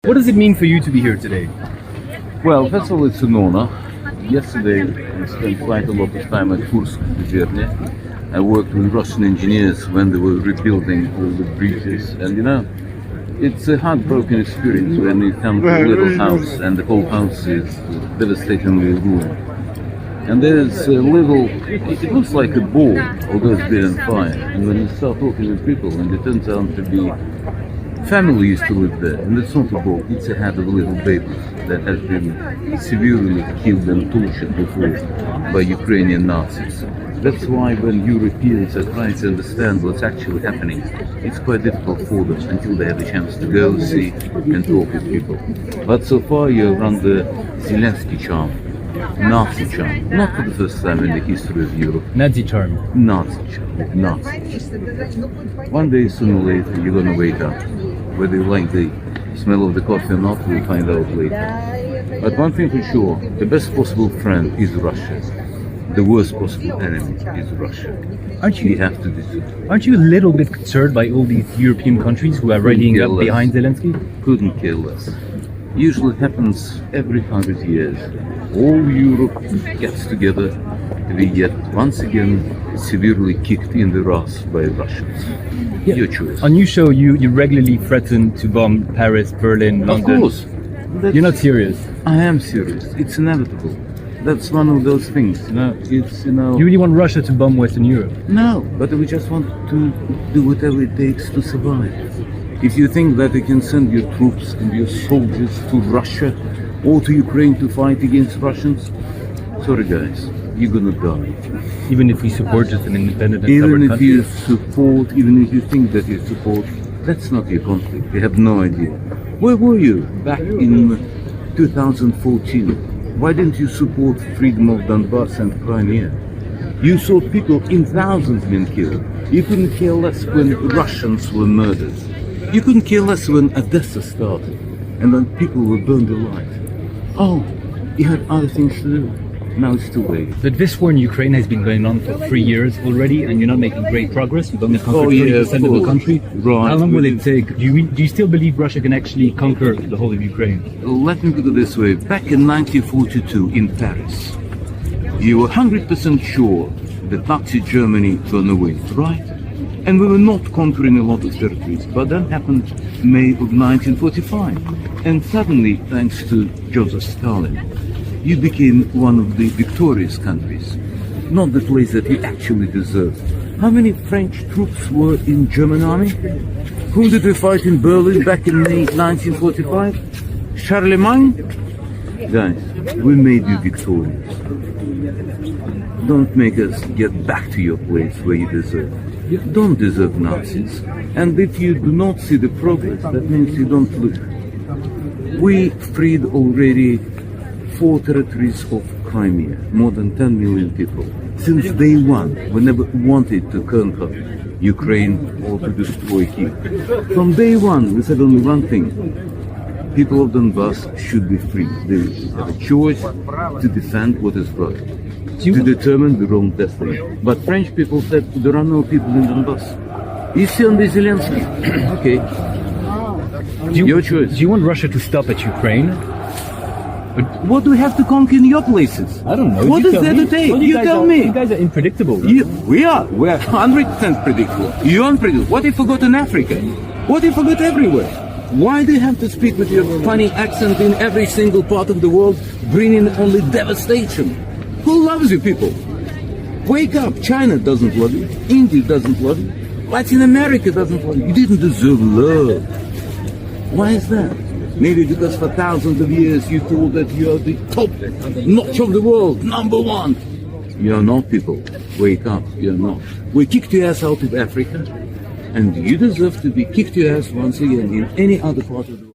What does it mean for you to be here today? Well, first of all, it's an honor. Yesterday, I spent quite a lot of time at Srpski. I worked with Russian engineers when they were rebuilding all the bridges, and it's a heartbroken experience when you come to a little house and the whole house is devastatingly ruined. And there's a little, it looks like a ball, although it's been on fire. And when you start talking with people, and it turns out to be family used to live there, and it's not a ball, it's a head of a little baby that has been severely killed and tortured before by Ukrainian Nazis. That's why when Europeans are trying to understand what's actually happening, it's quite difficult for them until they have a chance to go, see, and talk with people. But so far you're under Zelensky charm, Nazi charm, not for the first time in the history of Europe. Nazi charm. Nazi charm, Nazi. One day, sooner or later, you're gonna wake up. Whether you like the smell of the coffee or not, we'll find out later. But one thing for sure, the best possible friend is Russia. The worst possible enemy is Russia. We have to discuss. Aren't you a little bit concerned by all these European countries who are rallying up behind Zelensky? Couldn't care less. Usually happens every 100 years. All Europe gets together. We get once again severely kicked in the ass by Russians. Yeah. Your choice. On your show, you regularly threaten to bomb Paris, Berlin, London. Of course. You're not serious. I am serious. It's inevitable. That's one of those things. You really want Russia to bomb Western Europe? No, but we just want to do whatever it takes to survive. If you think that you can send your troops and your soldiers to Russia or to Ukraine to fight against Russians, sorry guys, you're gonna die. Even if we support just an independent and Even sovereign if country? you support, even if you think that you support, that's not your conflict. You have no idea. Where were you back in 2014? Why didn't you support freedom of Donbass and Crimea? You saw people in thousands being killed. You couldn't care less when Russians were murdered. You couldn't care less when Odessa started and when people were burned alive. Oh, you had other things to do. Now it's too late. But this war in Ukraine has been going on for 3 years already, and you're not making great progress. You've only conquered 30% of the country. Right. How long will it take? Do you still believe Russia can actually conquer the whole of Ukraine? Let me put it this way. Back in 1942 in Paris, you were 100% sure that Nazi Germany gonna win, right? And we were not conquering a lot of territories. But that happened May of 1945. And suddenly, thanks to Joseph Stalin, you became one of the victorious countries, not the place that you actually deserved. How many French troops were in German army? Whom did we fight in Berlin back in May 1945? Charlemagne? Guys, we made you victorious. Don't make us get back to your place where you deserve. You don't deserve Nazis. And if you do not see the progress, that means you don't look. We freed already 4 territories of Crimea, more than 10 million people. Since day one, we never wanted to conquer Ukraine or to destroy Kiev. From day one, we said only one thing. People of Donbass should be free. They have a choice to defend what is right, to determine their own destiny. But French people said there are no people in Donbass. You see on the Zelensky. Okay. Your choice. Do you want Russia to stop at Ukraine? But what do we have to conquer in your places? I don't know. What is there to take? Well, you tell me. You guys are unpredictable. We are 100% predictable. You're unpredictable. What if we got in Africa? What if we got everywhere? Why do you have to speak with your funny accent in every single part of the world, bringing only devastation? Who loves you people? Wake up. China doesn't love you. India doesn't love you. Latin America doesn't love you. You didn't deserve love. Why is that? Maybe because for thousands of years you thought that you are the top notch of the world, #1. You're not, people. Wake up. You're not. We kicked your ass out of Africa, and you deserve to be kicked your ass once again in any other part of the world.